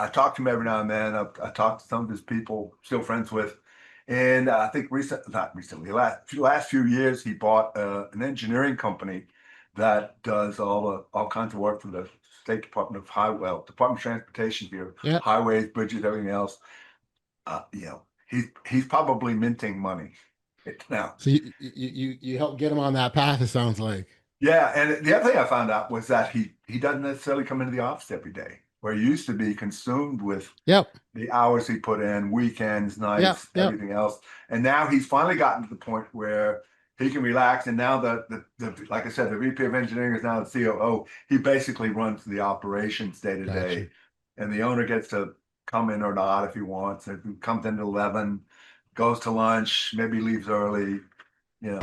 I talk to him every now and then. I talk to some of his people, still friends with. And I think not recently, last few years, he bought an engineering company that does all kinds of work for the State Department of Department of Transportation here, Yeah. highways, bridges, everything else. He's probably minting money now. So you help get him on that path, it sounds like. Yeah, and the other thing I found out was that he doesn't necessarily come into the office every day, where he used to be consumed with Yep. the hours he put in, weekends, Yep. nights, Yep. everything else. And now he's finally gotten to the point where he can relax. And now the like I said, the VP of engineering is now the COO. He basically runs the operations day to day, Gotcha. and the owner gets to come in or not if he wants. If he comes in at 11, goes to lunch, maybe leaves early, you know.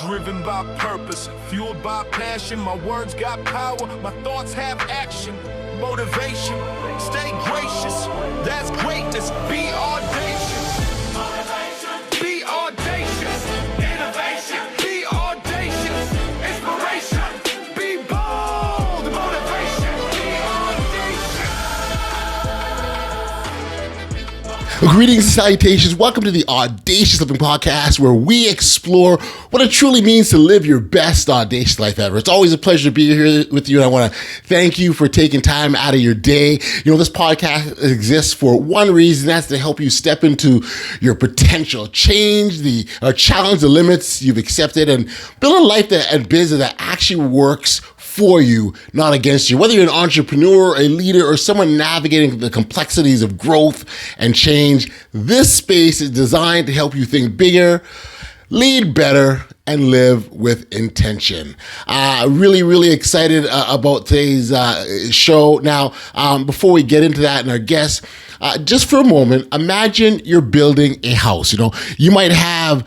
Driven by purpose, fueled by passion. My words got power, my thoughts have action. Motivation, stay gracious. That's greatness. Be audacious. Motivation. Be audacious. Innovation. Be audacious. Inspiration. Be bold. Motivation. Be audacious. Greetings and salutations. Welcome to the Audacious Living Podcast, where we explore what it truly means to live your best audacious life ever. It's always a pleasure to be here with you, and I want to thank you for taking time out of your day. You know, this podcast exists for one reason. That's to help you step into your potential, challenge the limits you've accepted, and build a life and business that actually works for you, not against you. Whether you're an entrepreneur, a leader, or someone navigating the complexities of growth and change, this space is designed to help you think bigger, lead better, and live with intention. Really excited about today's show. Now, before we get into that and our guests, just for a moment, imagine you're building a house. You know, you might have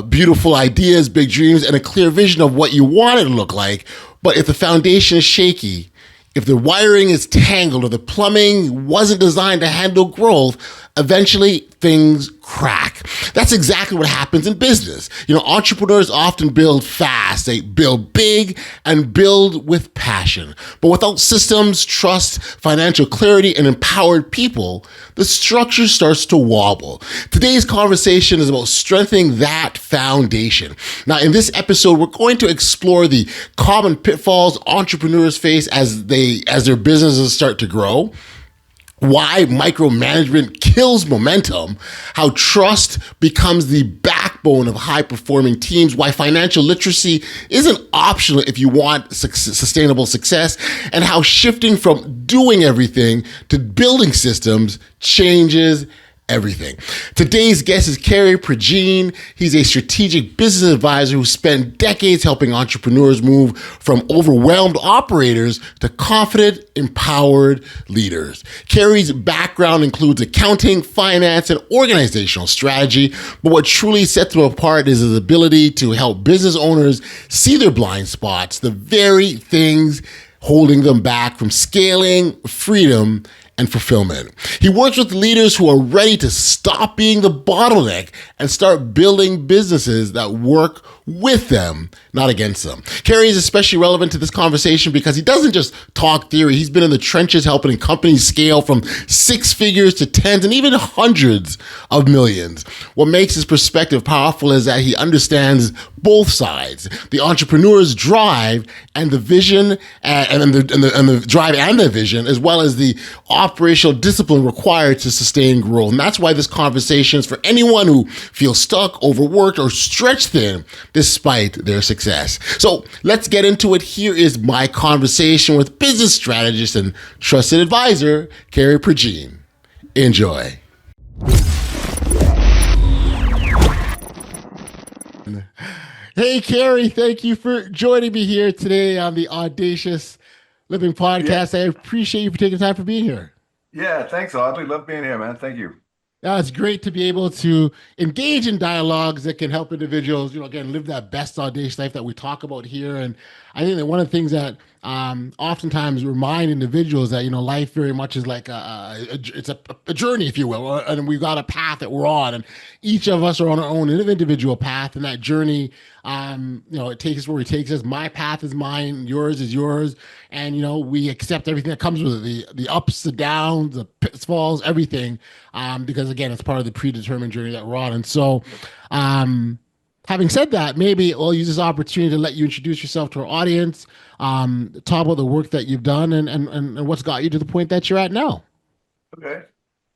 beautiful ideas, big dreams, and a clear vision of what you want it to look like. But if the foundation is shaky, if the wiring is tangled, or the plumbing wasn't designed to handle growth, eventually things crack. That's exactly what happens in business. You know, entrepreneurs often build fast, they build big, and build with passion. But without systems, trust, financial clarity, and empowered people, the structure starts to wobble. Today's conversation is about strengthening that foundation. Now, in this episode, we're going to explore the common pitfalls entrepreneurs face as their businesses start to grow, why micromanagement kills momentum, how trust becomes the backbone of high-performing teams, why financial literacy isn't optional if you want sustainable success, and how shifting from doing everything to building systems changes everything. Today's guest is Cary Prejean. He's a strategic business advisor who spent decades helping entrepreneurs move from overwhelmed operators to confident, empowered leaders. Cary's background includes accounting, finance, and organizational strategy, but what truly sets him apart is his ability to help business owners see their blind spots, the very things holding them back from scaling, freedom, and fulfillment. He works with leaders who are ready to stop being the bottleneck and start building businesses that work with them, not against them. Cary is especially relevant to this conversation because he doesn't just talk theory. He's been in the trenches helping companies scale from six figures to tens and even hundreds of millions. What makes his perspective powerful is that he understands both sides, the entrepreneur's drive and the vision, and the drive and the vision, as well as the operational discipline required to sustain growth. And that's why this conversation is for anyone who feels stuck, overworked, or stretched thin despite their success. So let's get into it. Here is my conversation with business strategist and trusted advisor, Cary Prejean. Enjoy. Hey, Cary, thank you for joining me here today on the Audacious Living Podcast. Yeah. I appreciate you for taking time for being here. Yeah, thanks, Audley. Love being here, man. Thank you. It's great to be able to engage in dialogues that can help individuals, again, live that best audacious life that we talk about here. And I think that one of the things that oftentimes remind individuals that, life very much is like it's a journey, if you will, and we've got a path that we're on, and each of us are on our own individual path, and that journey, it takes us where it takes us. My path is mine, yours is yours, and we accept everything that comes with it, the ups, the downs, the pitfalls, everything, because again, it's part of the predetermined journey that we're on. And so, having said that, maybe I'll use this opportunity to let you introduce yourself to our audience, talk about the work that you've done, and what's got you to the point that you're at now. Okay.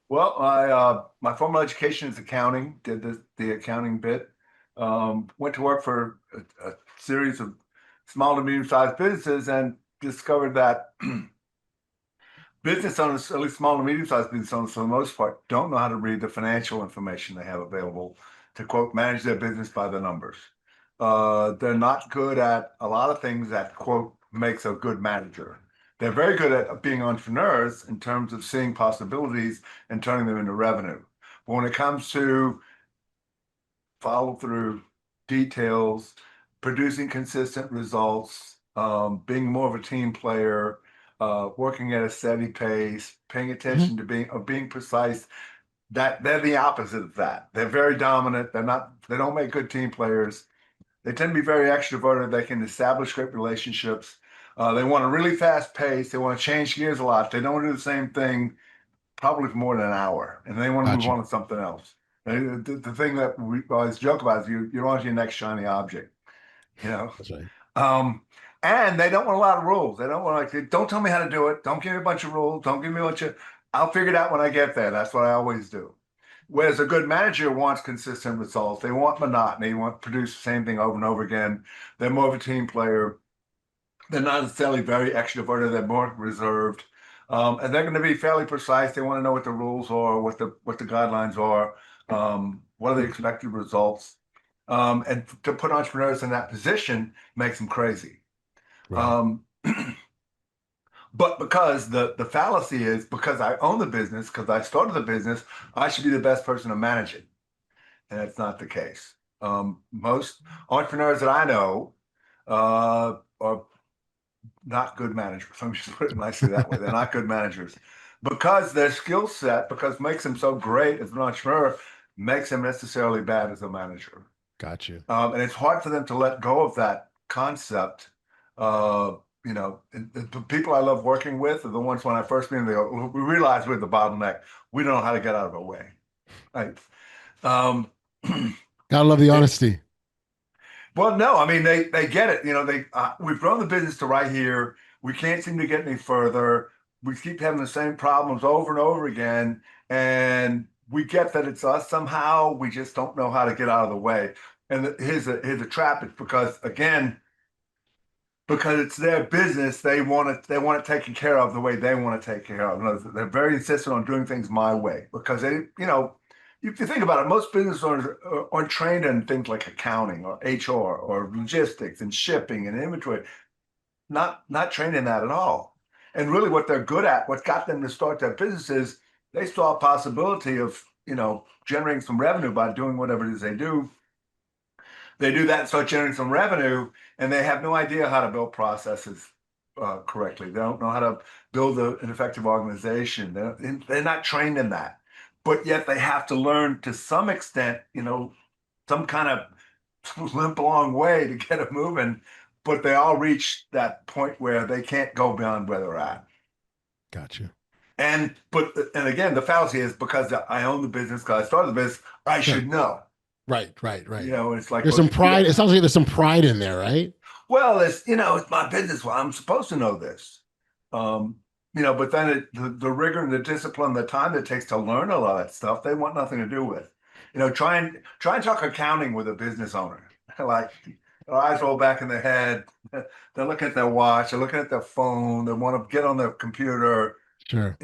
Well, my formal education is accounting. Did the accounting bit. Went to work for a series of small to medium-sized businesses and discovered that business owners, at least small to medium-sized business owners, for the most part, don't know how to read the financial information they have available to, quote, manage their business by the numbers. They're not good at a lot of things that, quote, makes a good manager. They're very good at being entrepreneurs in terms of seeing possibilities and turning them into revenue. But when it comes to follow through, details, producing consistent results, being more of a team player, working at a steady pace, paying attention to being precise, that they're the opposite of that. They're very dominant. They don't make good team players. They tend to be very extroverted. They can establish great relationships. They want a really fast pace. They want to change gears a lot. They don't do the same thing probably for more than an hour, and they want to move on to something else. The thing that we always joke about is you're on to your next shiny object, That's right. And they don't want a lot of rules. They don't want don't tell me how to do it. Don't give me a bunch of rules. Don't give me a bunch of, I'll figure it out when I get there. That's what I always do. Whereas a good manager wants consistent results. They want monotony. They want to produce the same thing over and over again. They're more of a team player. They're not necessarily very extroverted. They're more reserved. And they're going to be fairly precise. They want to know what the rules are, what the guidelines are, what are the expected results. And to put entrepreneurs in that position makes them crazy. Right. But because the fallacy is because I own the business, because I started the business, I should be the best person to manage it. And that's not the case. Most entrepreneurs that I know are not good managers. Let me just put it nicely that way. They're not good managers because their skill set, because makes them so great as an entrepreneur, makes them necessarily bad as a manager. Got you. And it's hard for them to let go of that concept. The people I love working with are the ones when I first meet them, they go, we realize we're the bottleneck. We don't know how to get out of our way. Right. Gotta love the honesty. Well, no, I mean, they get it. We've grown the business to right here. We can't seem to get any further. We keep having the same problems over and over again. And we get that it's us somehow. We just don't know how to get out of the way. And here's a trap. It's because it's their business. They want it taken care of the way they want to take care of. They're very insistent on doing things my way because if you think about it, most business owners aren't trained in things like accounting or HR or logistics and shipping and inventory. Not trained in that at all. And really what they're good at, what got them to start their businesses, they saw a possibility of, generating some revenue by doing whatever it is they do. They do that and start generating some revenue, and they have no idea how to build processes correctly. They don't know how to build an effective organization. They're not trained in that. But yet they have to learn to some extent, some kind of limp along way to get it moving. But they all reach that point where they can't go beyond where they're at. Gotcha. And again, the fallacy is because I own the business, because I started the business, I should know. Right. It's like there's some pride. It sounds like there's some pride in there, right? Well, it's my business. Well, I'm supposed to know this. But then the rigor and the discipline, the time it takes to learn a lot of that stuff, they want nothing to do with. Try and talk accounting with a business owner. Like their eyes roll back in their head. They're looking at their watch. They're looking at their phone. They want to get on their computer. Sure.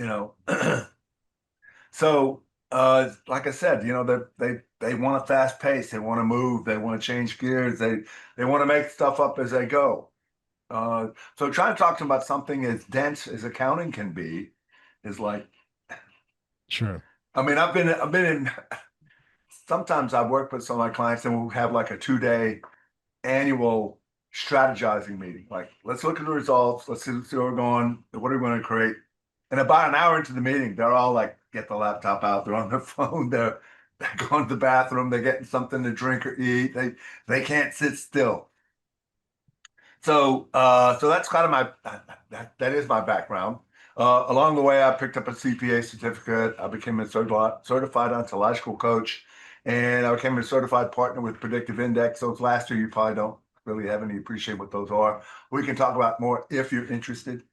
So, like I said, they want a fast pace. They want to move. They want to change gears. They want to make stuff up as they go. So trying to talk to them about something as dense as accounting can be is like, sure. I mean, I've been in, sometimes I've worked with some of my clients and we'll have like a 2-day annual strategizing meeting. Like, let's look at the results. Let's see where we're going. What are we going to create? And about an hour into the meeting, they're all like, get the laptop out. They're on their phone. They're going to the bathroom. They're getting something to drink or eat. They can't sit still. So that's kind of that is my background. Along the way, I picked up a CPA certificate. I became a certified ontological coach, and I became a certified partner with Predictive Index. Those last two, you probably don't really have any appreciate what those are. We can talk about more if you're interested.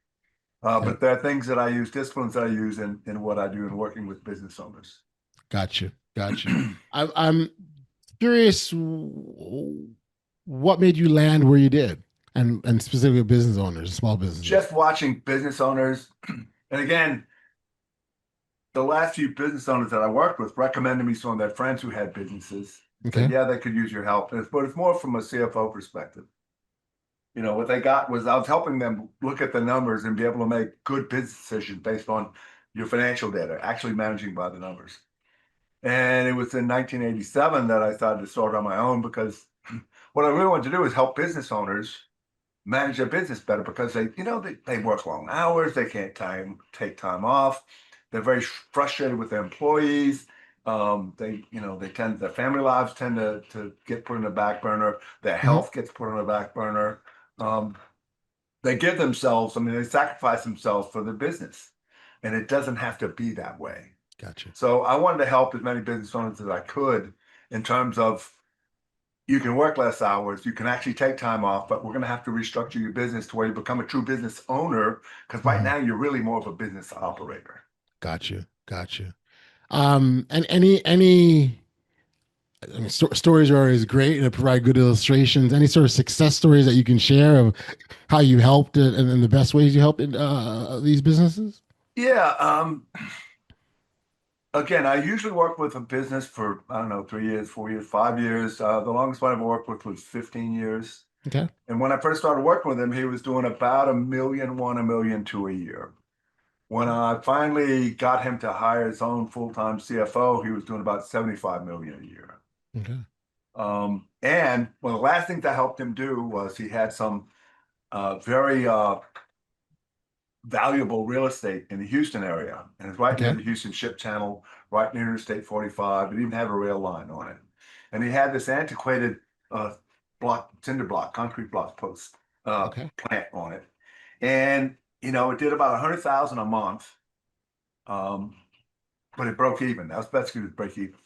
But there are things that I use, disciplines that I use in what I do in working with business owners. Gotcha. I'm curious, what made you land where you did, and specifically business owners, small businesses? Just watching business owners, and again, the last few business owners that I worked with recommended me some of their friends who had businesses. Okay. Said, yeah, they could use your help, but it's more from a CFO perspective. What they got was I was helping them look at the numbers and be able to make good business decisions based on your financial data, actually managing by the numbers. And it was in 1987 that I started to start on my own, because what I really wanted to do is help business owners manage their business better, because they work long hours, they can't take time off, they're very frustrated with their employees. Their family lives tend to get put on the back burner, their health gets put on the back burner. They give themselves, they sacrifice themselves for the business, and it doesn't have to be that way. Gotcha. So I wanted to help as many business owners as I could in terms of, you can work less hours, you can actually take time off, but we're going to have to restructure your business to where you become a true business owner, because right now you're really more of a business operator. Gotcha. And any stories are always great and provide good illustrations. Any sort of success stories that you can share of how you helped and the best ways you helped these businesses? Yeah. Again, I usually work with a business for, 3 years, 4 years, 5 years. The longest one I've worked with was 15 years. Okay. And when I first started working with him, he was doing about $1.1 million, $1 million a year. When I finally got him to hire his own full-time CFO, he was doing about $75 million a year. Okay. And one of the last things I helped him do was he had some very valuable real estate in the Houston area, and it's right near the Houston Ship Channel, right near Interstate 45. It even had a rail line on it, and he had this antiquated cinder block, concrete block post plant on it, and it did about 100,000 a month, but it broke even. That was basically the break even.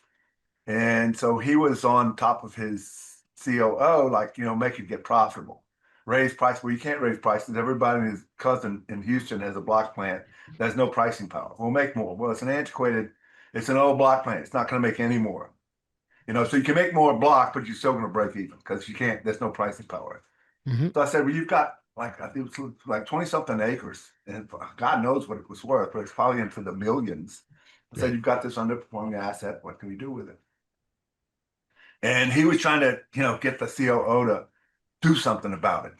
And so he was on top of his COO, make it get profitable. Raise price. Well, you can't raise prices. Everybody and his cousin in Houston has a block plant. There's no pricing power. We'll make more. Well, it's an old block plant. It's not going to make any more. So you can make more block, but you're still going to break even, because you can't, there's no pricing power. So I said, well, you've got I think it was like 20 something acres, and God knows what it was worth, but it's probably into the millions. I said, you've got this underperforming asset. What can we do with it? And he was trying to, get the COO to do something about it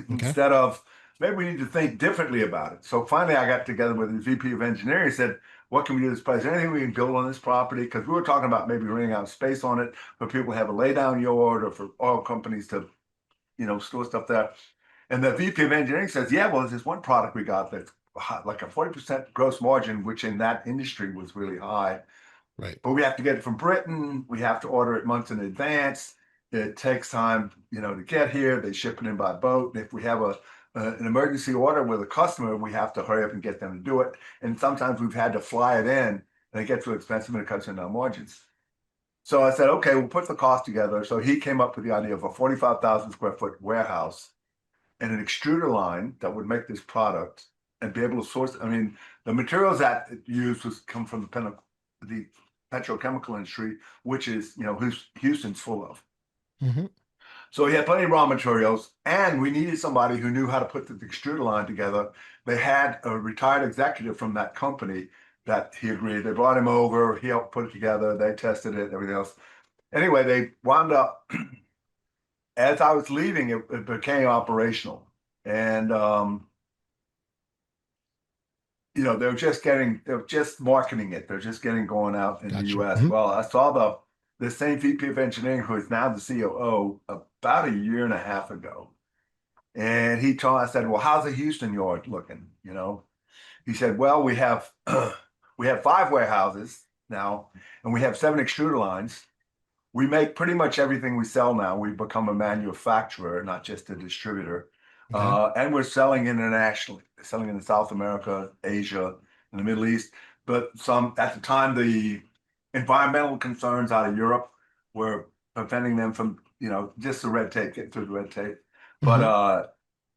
instead of, maybe we need to think differently about it. So finally, I got together with the VP of engineering and said, what can we do this place? Anything we can build on this property? Because we were talking about maybe renting out space on it for people to have a lay down yard, or for oil companies to, store stuff there. And the VP of engineering says, yeah, well, there's this one product we got that's like a 40% gross margin, which in that industry was really high. Right. But we have to get it from Britain. We have to order it months in advance. It takes time, to get here. They ship it in by boat. And if we have an emergency order with a customer, we have to hurry up and get them to do it. And sometimes we've had to fly it in, and it gets too expensive, and it cuts into our margins. So I said, okay, we'll put the cost together. So he came up with the idea of a 45,000 square foot warehouse and an extruder line that would make this product and be able to source. The materials that it used come from the petrochemical industry, which is, Houston's full of. So he had plenty of raw materials, and we needed somebody who knew how to put the extruder line together. They had a retired executive from that company that he agreed. They brought him over, he helped put it together, they tested it, everything else. Anyway, they wound up, as I was leaving, it became operational. And, they were just marketing it. They're just getting going out in the US. Well, I saw the same VP of engineering, who is now the COO, about a year and a half ago. And I said, well, how's the Houston yard looking? You know, he said, well, we have we have 5 warehouses now, and we have 7 extruder lines. We make pretty much everything we sell now. We've become a manufacturer, not just a distributor. Okay. And we're selling internationally, selling in South America, Asia, and the Middle East. But some at the time, the environmental concerns out of Europe were preventing them from, just the red tape, getting through the red tape. But Hmm.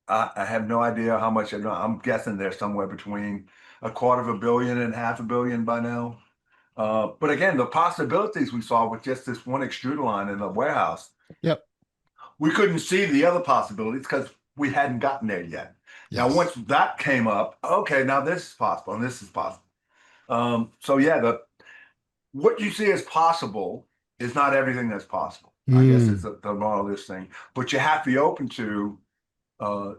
I have no idea how much. I'm guessing they're somewhere between a quarter of a billion and half a billion by now. But again, the possibilities we saw with just this one extruder line in the warehouse, Yep. we couldn't see the other possibilities because we hadn't gotten there yet. Now, once Yes. that came up, okay, now this is possible and this is possible. So yeah, what you see as possible is not everything that's possible. I guess is Mm. the moral of this thing. But you have to be open to uh,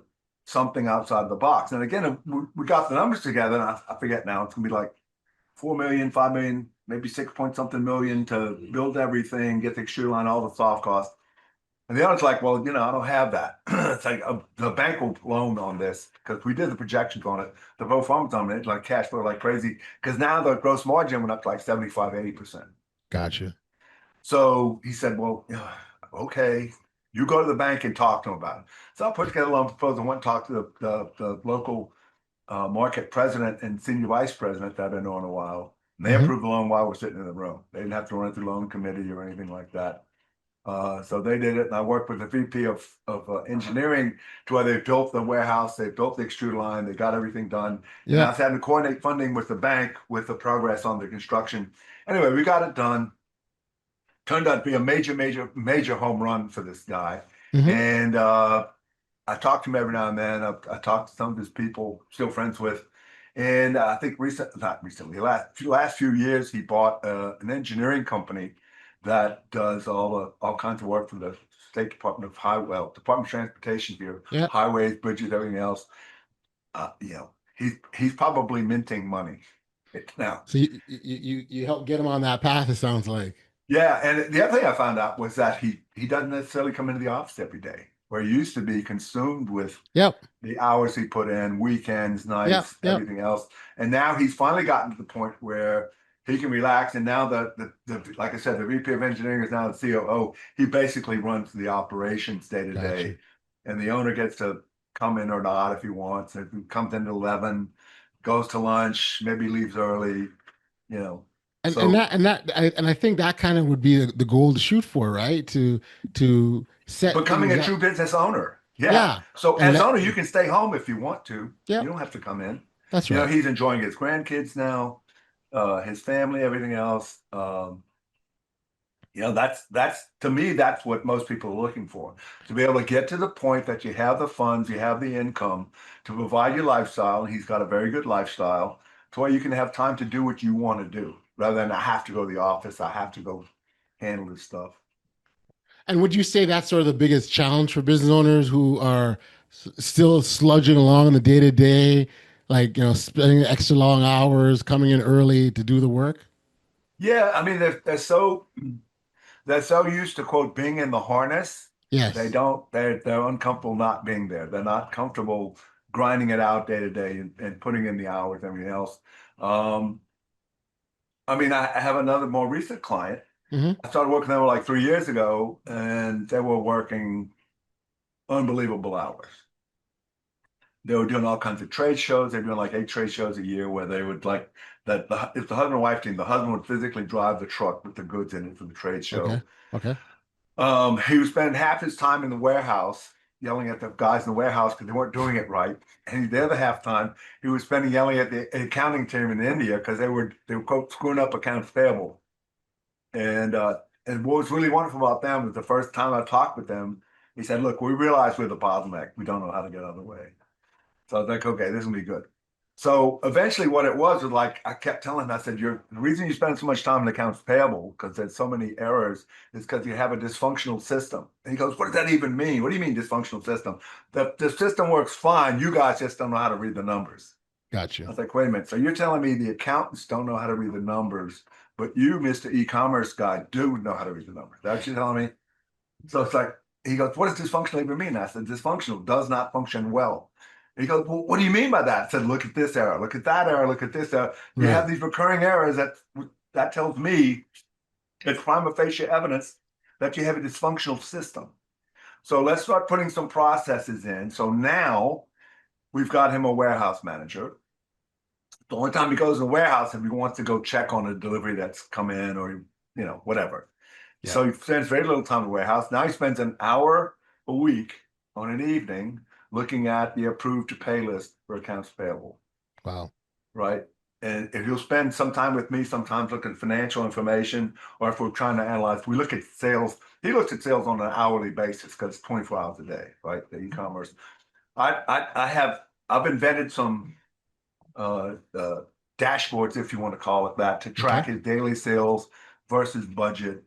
something outside the box. And again, we got the numbers together, and I forget now. It's gonna be like 4 million, 5 million, maybe 6 point something million to build everything, get the extruder line, all the soft costs. And the other's like, well, I don't have that. It's like the bank will loan on this because we did the projections on it. The pro formas on it, like cash flow like crazy. Because now the gross margin went up to like 75, 80%. Gotcha. So he said, well, yeah, okay, you go to the bank and talk to them about it. So I put together a loan proposal and went and talked to the local market president and senior vice president that I've been knowing a while. And they Hmm. approved the loan while we're sitting in the room. They didn't have to run it through loan committee or anything like that. So they did it, and I worked with the VP of engineering to where they built the warehouse, they built the extrude line, they got everything done, and I Yeah. was having to coordinate funding with the bank with the progress on the construction. Anyway, we got it done. Turned out to be a major, major, major home run for this guy, Hmm. and I talk to him every now and then. I talk to some of his people, still friends with, and I think not recently, last few years, he bought an engineering company that does all kinds of work for the State Department of Department of Transportation here, Yeah. highways, bridges, everything else. He's probably minting money now. So you help get him on that path, it sounds like. Yeah, and the other thing I found out was that he doesn't necessarily come into the office every day, where he used to be consumed with Yep. the hours he put in, weekends, Yep. nights, Yep. everything else. And now he's finally gotten to the point where he can relax. And now the like I said, the VP of engineering is now the COO. He basically runs the operations day to Gotcha. day. And the owner gets to come in or not if he wants. If he comes in at 11, goes to lunch, maybe leaves early, you know. So And I think that kind of would be the goal to shoot for, right? To set becoming things a up. true business owner. Yeah. Yeah. So And as let owner, you can stay home if you want to. You Yep. don't have to come in. That's right. He's enjoying his grandkids now, his family, everything else. That's to me, that's what most people are looking for. To be able to get to the point that you have the funds, you have the income to provide your lifestyle, and he's got a very good lifestyle, to where you can have time to do what you want to do, rather than I have to go to the office, I have to go handle this stuff. And would you say that's sort of the biggest challenge for business owners who are still sludging along in the day to day, like, spending extra long hours, coming in early to do the work? Yeah, I mean they're so used to quote being in the harness, they Yes. don't they're uncomfortable not being there. They're not comfortable grinding it out day to day and putting in the hours and everything else. Um, I mean, I have another more recent client. Hmm. I started working with them like 3 years ago, and they were working unbelievable hours. They were doing all kinds of trade shows. They were doing like 8 trade shows a year where they would like that. It's the husband and wife team. The husband would physically drive the truck with the goods in it for the trade Okay. show. Okay. He was spending half his time in the warehouse yelling at the guys in the warehouse because they weren't doing it right. And the other half time he was spending yelling at the accounting team in India because they were quote screwing up accounts payable. And what was really wonderful about them was the first time I talked with them, he said, "Look, we realize we're the bottleneck. We don't know how to get out of the way." So I was like, okay, this will be good. So eventually what it was like, I kept telling him, I said, the reason you spend so much time in accounts payable, because there's so many errors, is because you have a dysfunctional system. And he goes, what does that even mean? What do you mean dysfunctional system? The system works fine. You guys just don't know how to read the numbers. I Gotcha. was like, wait a minute. So you're telling me the accountants don't know how to read the numbers, but you, Mr. E-commerce guy, do know how to read the numbers. That's what you're telling me? So it's like, he goes, what does dysfunctional even mean? I said, dysfunctional, does not function well. And he goes, well, what do you mean by that? I said, look at this error, look at that error, look at this error. You Right. have these recurring errors that tells me it's prima facie evidence that you have a dysfunctional system. So let's start putting some processes in. So now we've got him a warehouse manager. The only time he goes to the warehouse if he wants to go check on a delivery that's come in or, whatever. Yeah. So he spends very little time in the warehouse. Now he spends an hour a week on an evening looking at the approved to pay list for accounts payable. Wow. Right. And if you'll spend some time with me, sometimes looking at financial information, or if we're trying to analyze, we look at sales. He looks at sales on an hourly basis because it's 24 hours a day, right? The e-commerce. I've invented some dashboards, if you want to call it that, to track his daily sales versus budget.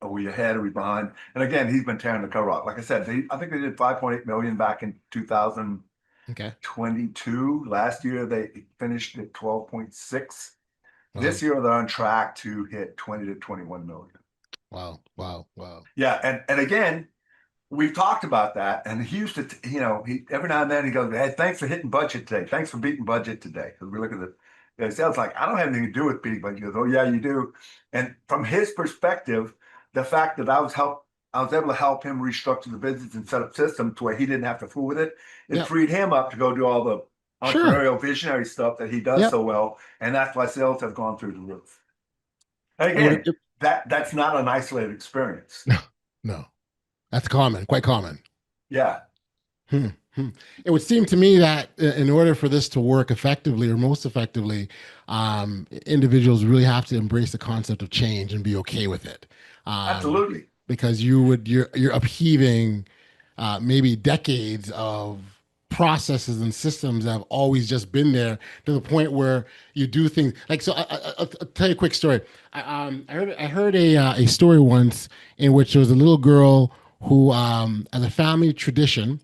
Are we ahead? Are we behind? And again, he's been tearing the cover off. Like I said, I think they did 5.8 million back in 2022. Last year they finished at 12.6. This year they're on track to hit 20 to 21 million. Wow. Yeah, and again, we've talked about that, and he used to, he every now and then he goes, "Hey, thanks for hitting budget today. Thanks for beating budget today." Because we look at it sounds like I don't have anything to do with beating budget. He goes, "Oh yeah, you do." And from his perspective, the fact that I was able to help him restructure the business and set up systems to where he didn't have to fool with it. It freed him up to go do all the entrepreneurial visionary stuff that he does so well, and that's why sales have gone through the roof. And again, that's not an isolated experience. No. That's common, quite common. Yeah. It would seem to me that in order for this to work effectively or most effectively, individuals really have to embrace the concept of change and be okay with it. Absolutely. Because you're upheaving maybe decades of processes and systems that have always just been there to the point where you do things like so. I'll tell you a quick story. I heard a story once in which there was a little girl who, as a family tradition,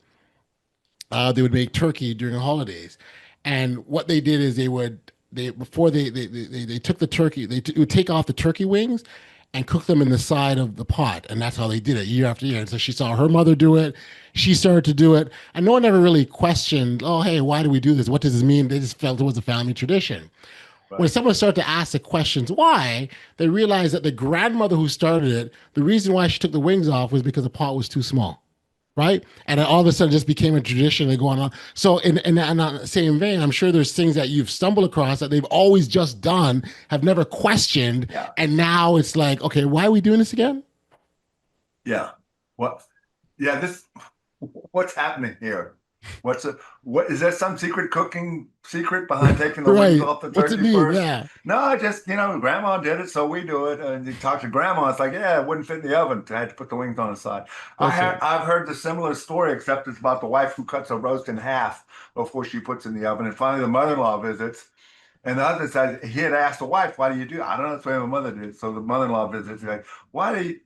they would make turkey during the holidays, and what they did is before they took the turkey, would take off the turkey wings and cook them in the side of the pot, and that's how they did it year after year. And so she saw her mother do it, she started to do it, and no one ever really questioned, "Oh, hey, why do we do this? What does this mean?" They just felt it was a family tradition. Right. When someone started to ask the questions why, they realized that the grandmother who started it, the reason why she took the wings off was because the pot was too small. Right. And all of a sudden it just became a tradition and going on. So in the same vein, I'm sure there's things that you've stumbled across that they've always just done, have never questioned. Yeah. And now it's like, okay, why are we doing this again? Yeah. What? Yeah. What's happening here? What is there some secret cooking secret behind taking the wings off the turkey first? Yeah. No, just grandma did it, so we do it. And you talk to grandma, it's like, yeah, it wouldn't fit in the oven. I had to put the wings on the side. I've heard the similar story, except it's about the wife who cuts a roast in half before she puts it in the oven. And finally the mother-in-law visits. And the husband said he had asked the wife, "Why do you do?" "I don't know. That's the way my mother did." So the mother-in-law visits. He's like,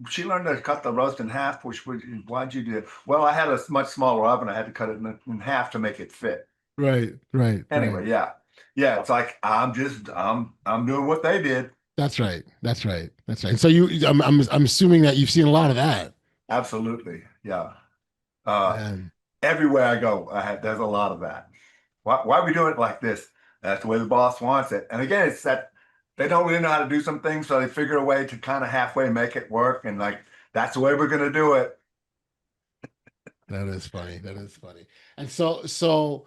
she learned to cut the roast in half. Why'd you do it? "Well, I had a much smaller oven. I had to cut it in half to make it fit." Right. Anyway, yeah. It's like I'm doing what they did. That's right. So I'm assuming that you've seen a lot of that. Absolutely, yeah. Everywhere I go, there's a lot of that. Why are we doing it like this? That's the way the boss wants it. And again, it's that they don't really know how to do some things, so they figure a way to kind of halfway make it work. And like, that's the way we're going to do it. That is funny. And so,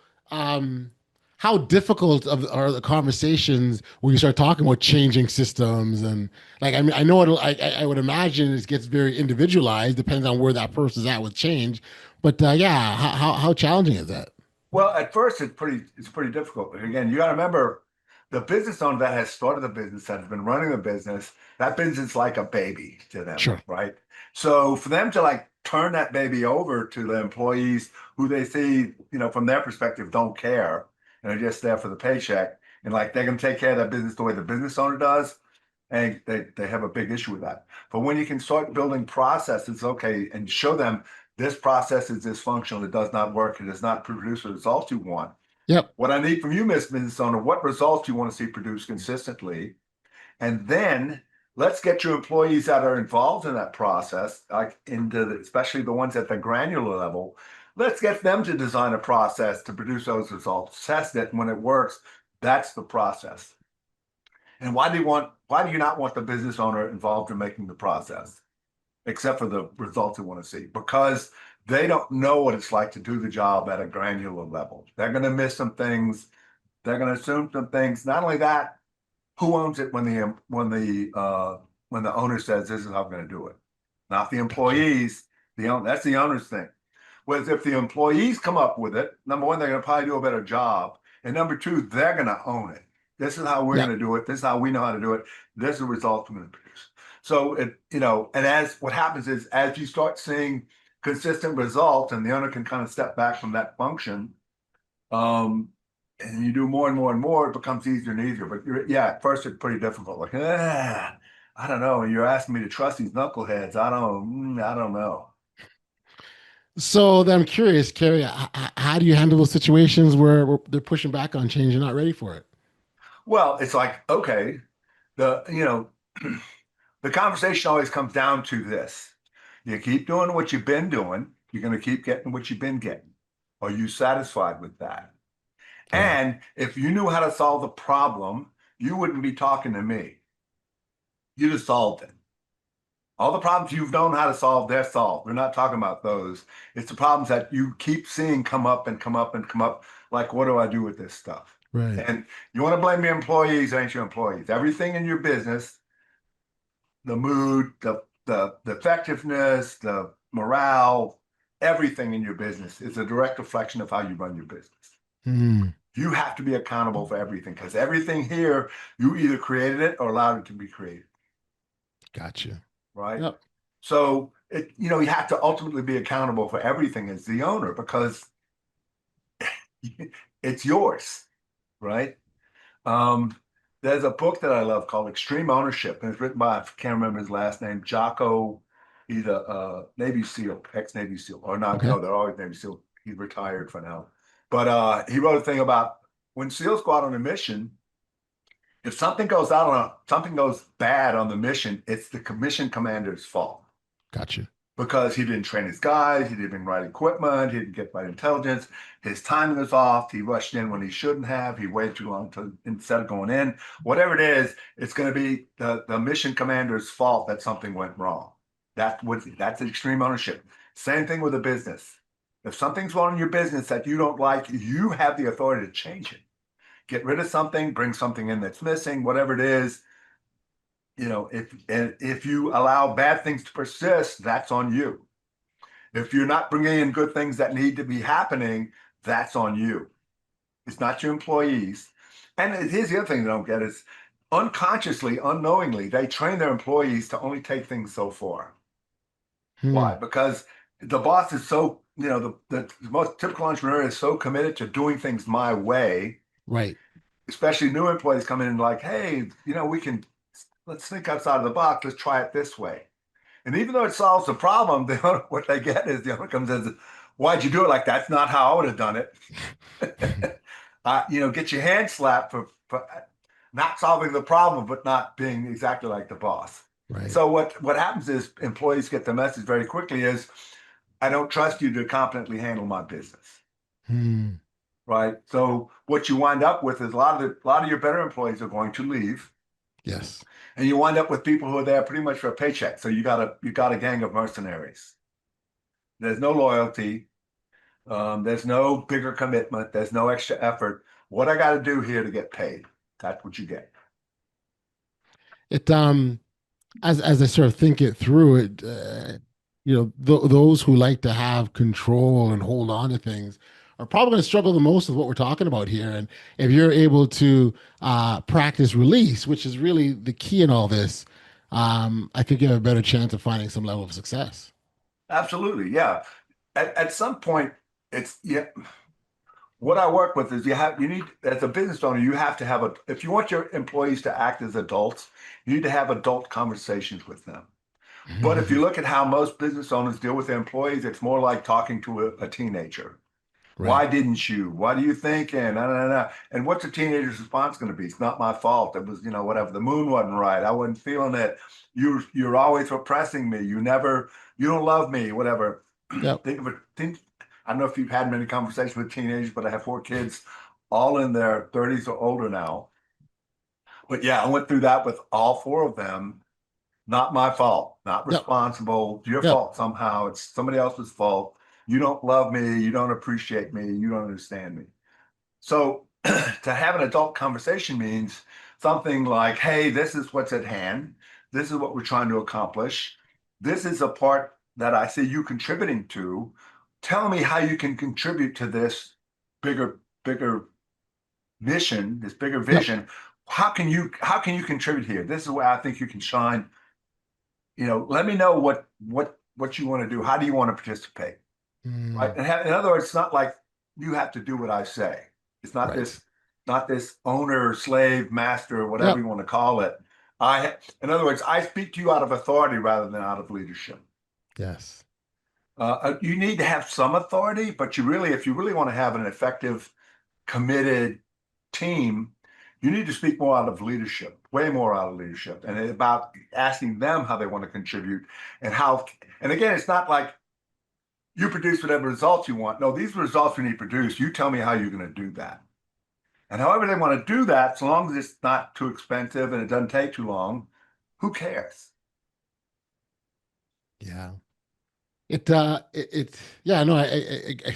how difficult are the conversations when you start talking about changing systems? And like, I mean, I know I would imagine it gets very individualized, depends on where that person's at with change. But how challenging is that? Well, at first it's pretty difficult. But again, you got to remember the business owner that has started the business, that has been running the business, that business is like a baby to them, sure. Right? So for them to like turn that baby over to the employees who they see, from their perspective, don't care and are just there for the paycheck, and like they're going to take care of that business the way the business owner does, and they have a big issue with that. But when you can start building processes, okay, and show them, this process is dysfunctional. It does not work. It does not produce the results you want. Yep. What I need from you, Miss Business Owner, what results do you want to see produced consistently? And then let's get your employees that are involved in that process, like especially the ones at the granular level. Let's get them to design a process to produce those results, test it, and when it works, that's the process. And why do you not want the business owner involved in making the process, except for the results they want to see? Because they don't know what it's like to do the job at a granular level. They're going to miss some things. They're going to assume some things. Not only that, who owns it when the owner says this is how I'm going to do it? Not the employees. That's the owner's thing. Whereas if the employees come up with it, number one, they're going to probably do a better job, and number two, they're going to own it. This is how we're Yep. going to do it. This is how we know how to do it. This is the results we're going to produce. So and as what happens is as you start seeing consistent results, and the owner can kind of step back from that function, and you do more and more and more, it becomes easier and easier. But at first it's pretty difficult. Like, I don't know. You're asking me to trust these knuckleheads. I don't know. So then I'm curious, Cary, how do you handle those situations where they're pushing back on change and not ready for it? Well, it's like, okay, the you know, the conversation always comes down to this. You keep doing what you've been doing, you're going to keep getting what you've been getting. Are you satisfied with that? Yeah. And if you knew how to solve the problem, you wouldn't be talking to me. You'd have solved it. All the problems you've known how to solve, they're solved. We're not talking about those. It's the problems that you keep seeing come up and come up and come up. Like, what do I do with this stuff? Right. And you want to blame your employees, ain't your employees. Everything in your business, the mood, the effectiveness, the morale, everything in your business is a direct reflection of how you run your business. Hmm. You have to be accountable for everything, because everything here, you either created it or allowed it to be created. Gotcha. Right? Yep. So you have to ultimately be accountable for everything as the owner, because it's yours, right? There's a book that I love called Extreme Ownership, and it's written by, I can't remember his last name, Jocko. He's a Navy SEAL, ex-Navy SEAL, or not? Okay. No, they're always Navy SEAL. He's retired for now, but he wrote a thing about when SEALs go out on a mission. If something goes bad on the mission, it's the mission commander's fault. Gotcha. Because he didn't train his guys, he didn't bring right equipment, he didn't get right intelligence, his timing was off, he rushed in when he shouldn't have, he waited too long instead of going in. Whatever it is, it's going to be the mission commander's fault that something went wrong. That's extreme ownership. Same thing with a business. If something's wrong in your business that you don't like, you have the authority to change it. Get rid of something, bring something in that's missing, whatever it is. If you allow bad things to persist, that's on you. If you're not bringing in good things that need to be happening, that's on you. It's not your employees. And here's the other thing they don't get is unconsciously, unknowingly, they train their employees to only take things so far. Why? Because the boss is so, the most typical entrepreneur is so committed to doing things my way. Right. Especially new employees come in and like, hey, let's think outside of the box. Let's try it this way. And even though it solves the problem, what they get is the owner comes in and says, why'd you do it like that? That's not how I would have done it. Get your hand slapped for not solving the problem, but not being exactly like the boss. Right. So what happens is employees get the message very quickly is, I don't trust you to competently handle my business. Right. So what you wind up with is a lot of your better employees are going to leave. Yes. And you wind up with people who are there pretty much for a paycheck. So you got a gang of mercenaries. There's no loyalty. There's no bigger commitment. There's no extra effort. What I got to do here to get paid? That's what you get. It as I sort of think it through, those who like to have control and hold on to things are probably going to struggle the most with what we're talking about here. And if you're able to practice release, which is really the key in all this, I think you have a better chance of finding some level of success. Absolutely, yeah. At some point, what I work with is you need, as a business owner, you have to have if you want your employees to act as adults, you need to have adult conversations with them. But if you look at how most business owners deal with their employees, it's more like talking to a teenager. Right. Why didn't you? What are you thinking? No, no, no, no. And what's a teenager's response going to be? It's not my fault. It was, whatever. The moon wasn't right. I wasn't feeling it. You're always repressing me. You don't love me, whatever. Yep. Think, I don't know if you've had many conversations with teenagers, but I have 4 kids, all in their 30s or older now. But yeah, I went through that with all 4 of them. Not my fault, not Yep. responsible. Your Yep. fault somehow. It's somebody else's fault. You don't love me. You don't appreciate me. You don't understand me. So to have an adult conversation means something like, hey, this is what's at hand. This is what we're trying to accomplish. This is a part that I see you contributing to. Tell me how you can contribute to this bigger mission, this bigger Yep. vision. How can you contribute here? This is where I think you can shine. Let me know what you want to do. How do you want to participate? Right. Mm, In other words, it's not like you have to do what I say. It's right. not this owner, slave, master, whatever Yep. you want to call it. In other words, I speak to you out of authority rather than out of leadership. Yes. You need to have some authority, but if you really want to have an effective, committed team, you need to speak more out of leadership, way more out of leadership, and about asking them how they want to contribute and how. And again, it's not like you produce whatever results you want. No, these results we need to produce. You tell me how you're going to do that. And however they want to do that, so long as it's not too expensive and it doesn't take too long, who cares? Yeah. Yeah, no,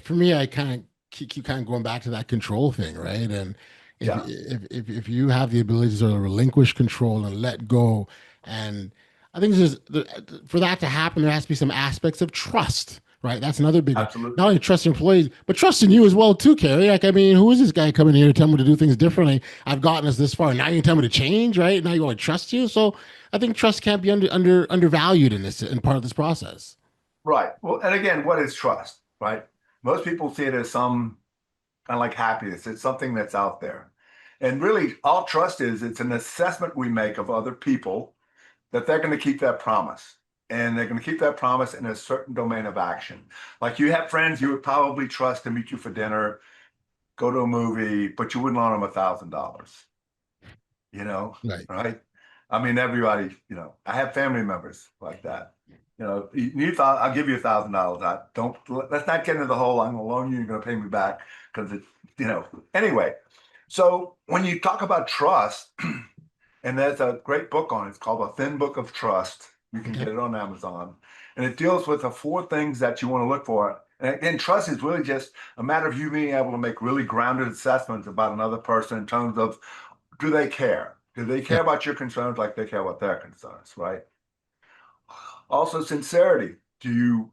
for me, I kind of keep kind of going back to that control thing, right? And Yeah, if you have the ability to sort of relinquish control and let go, and I think for that to happen, there has to be some aspects of trust, right? That's another big one. Not absolutely. only trust your employees, but trust in you as well, too, Cary. Like, I mean, who is this guy coming here to tell me to do things differently? I've gotten us this far. Now you tell me to change, right? Now you want to trust you. So I think trust can't be undervalued in part of this process. Right. Well, and again, what is trust, right? Most people see it as some kind of like happiness. It's something that's out there. And really, all trust is, it's an assessment we make of other people that they're going to keep that promise. And they're going to keep that promise in a certain domain of action. Like you have friends you would probably trust to meet you for dinner, go to a movie, but you wouldn't loan them $1,000, you know, Right. right? I mean, everybody, I have family members like that. You thought I'll give you $1,000. I don't, let's not get into the whole, I'm going to loan you, you're going to pay me back because anyway. So when you talk about trust, and there's a great book on it. It's called A Thin Book of Trust. You can Okay. get it on Amazon. And it deals with the 4 things that you want to look for. And again, trust is really just a matter of you being able to make really grounded assessments about another person in terms of, do they care? Do they care Yep. about your concerns like they care about their concerns, right? Also, sincerity.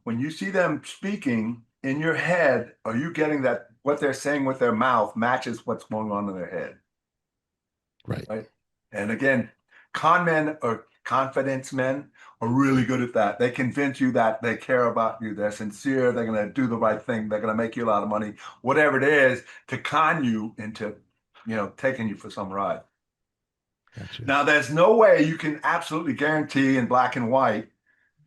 When you see them speaking in your head, are you getting that what they're saying with their mouth matches what's going on in their head? Right. Right. And again, con men or confidence men are really good at that. They convince you that they care about you. They're sincere. They're going to do the right thing. They're going to make you a lot of money, whatever it is, to con you into, taking you for some ride. Gotcha. Now, there's no way you can absolutely guarantee in black and white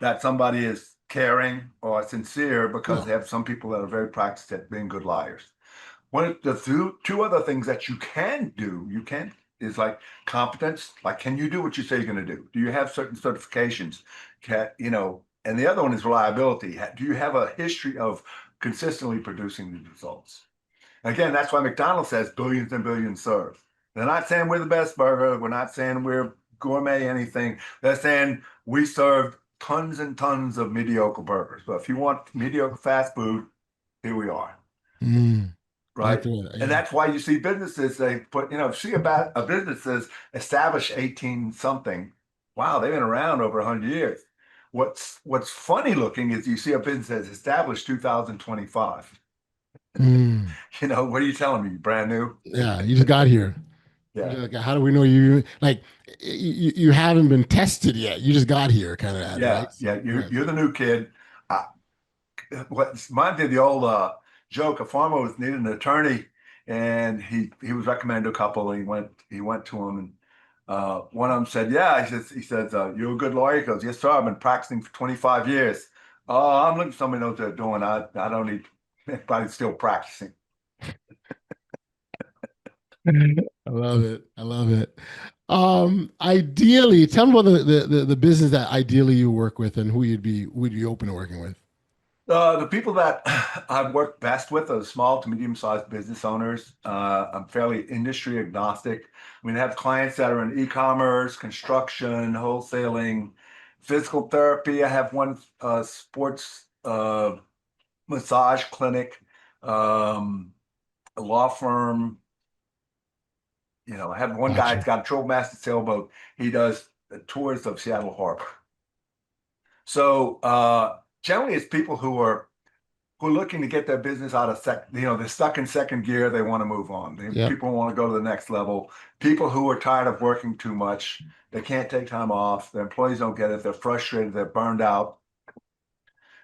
that somebody is caring or sincere, because No. they have some people that are very practiced at being good liars. One of the two other things that you can is like competence. Like, can you do what you say you're going to do? Do you have certain certifications? And the other one is reliability. Do you have a history of consistently producing these results? Again, that's why McDonald's says billions and billions served. They're not saying we're the best burger. We're not saying we're gourmet anything. They're saying we served tons and tons of mediocre burgers. But if you want mediocre fast food, here we are. Mm, right Right. there. And Yeah. that's why you see businesses, they put, see about a business that's established 18 something. Wow, they've been around over 100 years. What's funny looking is you see a business that's established 2025. Mm, What are you telling me? Brand new? yeah. You just got here. Yeah. Like, how do we know you haven't been tested yet? You just got here, kind of that, Yeah. right? Yeah. Yeah. You're the new kid. Uh, what reminds me of the old joke, a farmer was needing an attorney, and he was recommended to a couple, and he went to him, and one of them said, yeah, he says, you're a good lawyer? He goes, yes, sir, I've been practicing for 25 years. Oh, I'm looking for somebody who knows what they're doing. I don't need. Probably still practicing. I love it. I love it. Ideally, tell me about the business that ideally you work with and who'd be open to working with. The people that I've worked best with are small to medium-sized business owners. I'm fairly industry agnostic. I mean, I have clients that are in e-commerce, construction, wholesaling, physical therapy. I have one sports massage clinic, a law firm. I have one guy that's Gotcha. got a Trollmaster sailboat. He does tours of Seattle Harbor. So generally, it's people who are looking to get their business out of they're stuck in second gear. They want to move on. Yep. People want to go to the next level. People who are tired of working too much. They can't take time off. Their employees don't get it. They're frustrated. They're burned out,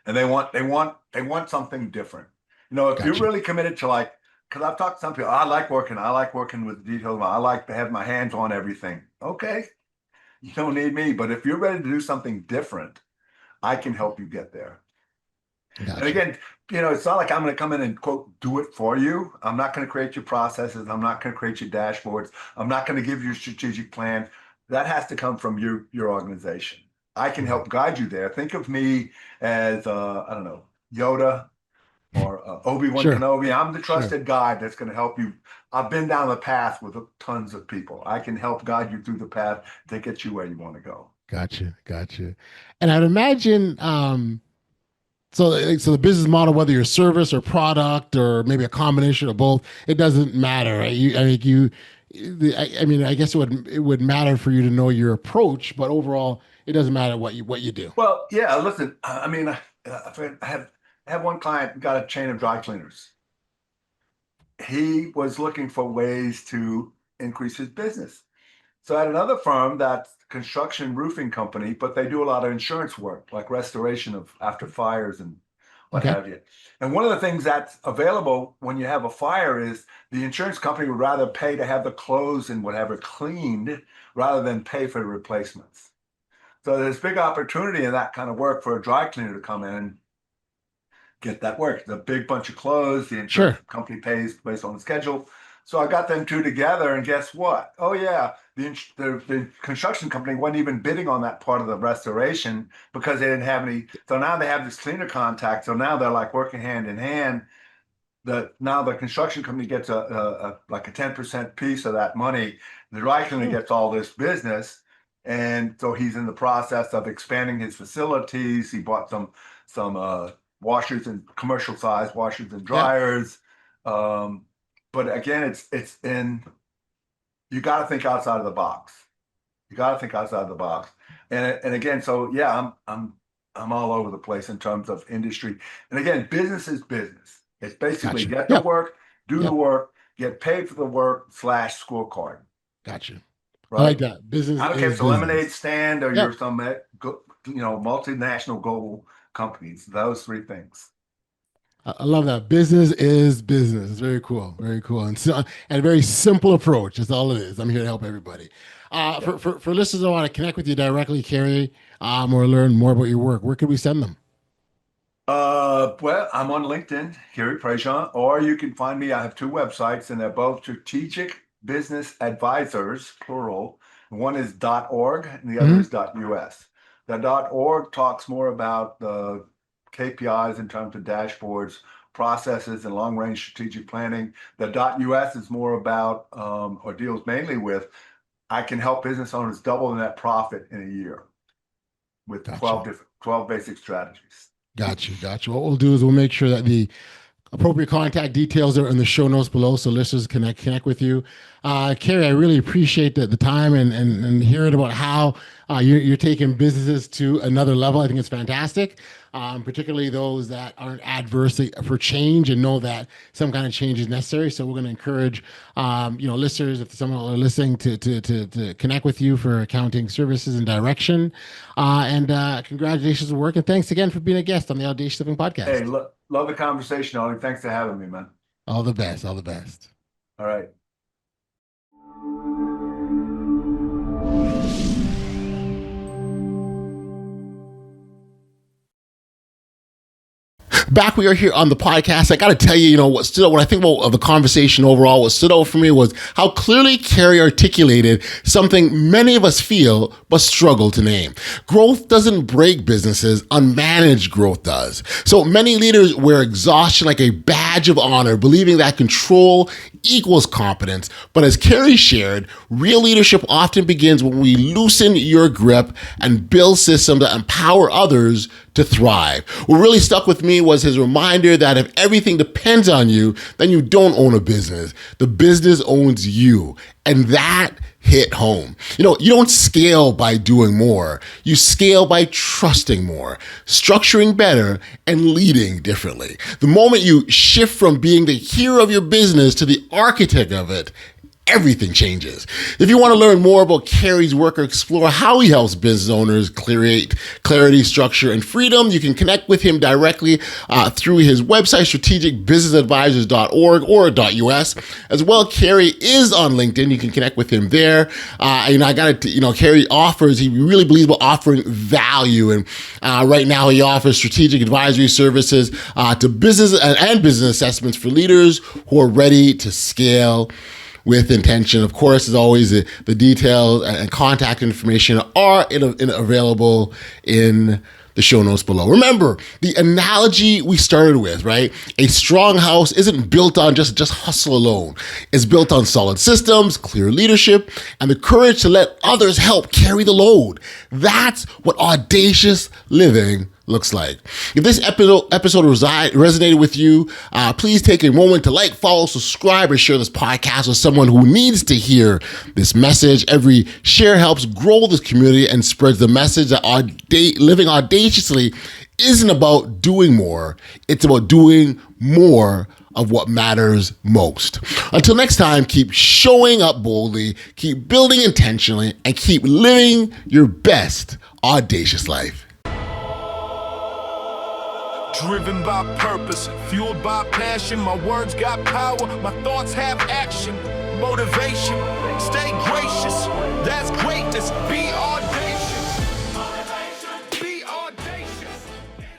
and they want something different. If you're Gotcha. really committed to because I've talked to some people, I like working with details. I like to have my hands on everything. Okay, you don't need me, but if you're ready to do something different, I can help you get there. And Gotcha. again, it's not like I'm going to come in and quote, do it for you. I'm not going to create your processes. I'm not going to create your dashboards. I'm not going to give you a strategic plan. That has to come from your organization. I can Okay. help guide you there. Think of me as, I don't know, Yoda or Obi-Wan Sure. Kenobi. I'm the Sure. trusted guide that's going to help you. I've been down the path with tons of people. I can help guide you through the path to get you where you want to go. Gotcha. Gotcha. And I'd imagine, so the business model, whether you're service or product or maybe a combination of both, it doesn't matter, right? I mean, I guess it would matter for you to know your approach, but overall, it doesn't matter what you do. Well, yeah, listen, I mean, I have one client who got a chain of dry cleaners. He was looking for ways to increase his business. So I had another firm that's construction roofing company, but they do a lot of insurance work, like restoration of after fires and what Okay. have you. And one of the things that's available when you have a fire is the insurance company would rather pay to have the clothes and whatever cleaned rather than pay for the replacements. So there's big opportunity in that kind of work for a dry cleaner to come in and get that work. The big bunch of clothes, the insurance Sure. company pays based on the schedule. So I got them two together, and guess what? Oh yeah, the construction company wasn't even bidding on that part of the restoration because they didn't have any. So now they have this cleaner contact. So now they're like working hand in hand. Now the construction company gets like a 10% piece of that money. The dry cleaner Oh, gets all this business, and so he's in the process of expanding his facilities. He bought some washers and commercial size washers and yeah. dryers. Um, but again, it's in you got to think outside of the box. You got to think outside of the box. And again, so yeah, I'm all over the place in terms of industry. And again, business is business. It's basically Gotcha. get the Yep. work, do the Yep. work, get paid for the work / scorecard, Gotcha. I like right? that. Business I don't care if is it's a lemonade business. stand or you're Yep. some multinational global companies. Those three things. I love that. Business is business. It's very cool. Very cool. And a very simple approach. That's all it is. I'm here to help everybody. Yeah. For listeners that want to connect with you directly, Cary, or learn more about your work, where could we send them? Well, I'm on LinkedIn, Cary Prejean, or you can find me. I have two websites, and they're both strategic business advisors, plural. One is .org, and the other Hmm. is .us. The .org talks more about the KPIs in terms of dashboards, processes, and long-range strategic planning. The .us is more about, or deals mainly with, I can help business owners double the net profit in a year with Gotcha. 12 basic strategies. Gotcha. Gotcha. What we'll do is we'll make sure that the appropriate contact details are in the show notes below, so listeners can connect with you. Cary, I really appreciate the time and hearing about how you're taking businesses to another level. I think it's fantastic, particularly those that aren't adverse for change and know that some kind of change is necessary. So we're going to encourage, listeners, if someone are listening, to connect with you for accounting services and direction. And congratulations on work, and thanks again for being a guest on the Audacious Living Hey, Podcast. love the conversation, Audley. Thanks for having me, man. All the best. All the best. All right. back we are here on the podcast. I got to tell you, what stood out, when I think about the conversation overall, what stood out for me was how clearly Cary articulated something many of us feel but struggle to name. Growth doesn't break businesses, unmanaged growth does. So many leaders wear exhaustion like a badge of honor, believing that control equals competence. But as Cary shared, real leadership often begins when we loosen your grip and build systems that empower others to thrive. What really stuck with me was his reminder that if everything depends on you, then you don't own a business. The business owns you. And that hit home. You don't scale by doing more. You scale by trusting more, structuring better, and leading differently. The moment you shift from being the hero of your business to the architect of it, everything changes. If you want to learn more about Cary's work or explore how he helps business owners create clarity, structure, and freedom, you can connect with him directly through his website, strategicbusinessadvisors.org or .us. As well, Cary is on LinkedIn. You can connect with him there. Cary he really believes about offering value. And right now he offers strategic advisory services to business and business assessments for leaders who are ready to scale with intention. Of course, as always, the details and contact information are available in the show notes below. Remember, the analogy we started with, right? A strong house isn't built on just hustle alone. It's built on solid systems, clear leadership, and the courage to let others help carry the load. That's what audacious living looks like. If this episode resonated with you, please take a moment to like, follow, subscribe, or share this podcast with someone who needs to hear this message. Every share helps grow this community and spreads the message that living audaciously isn't about doing more. It's about doing more of what matters most. Until next time, keep showing up boldly, keep building intentionally, and keep living your best audacious life. Driven by purpose, fueled by passion. My words got power, my thoughts have action. Motivation, stay gracious. That's greatness, be audacious.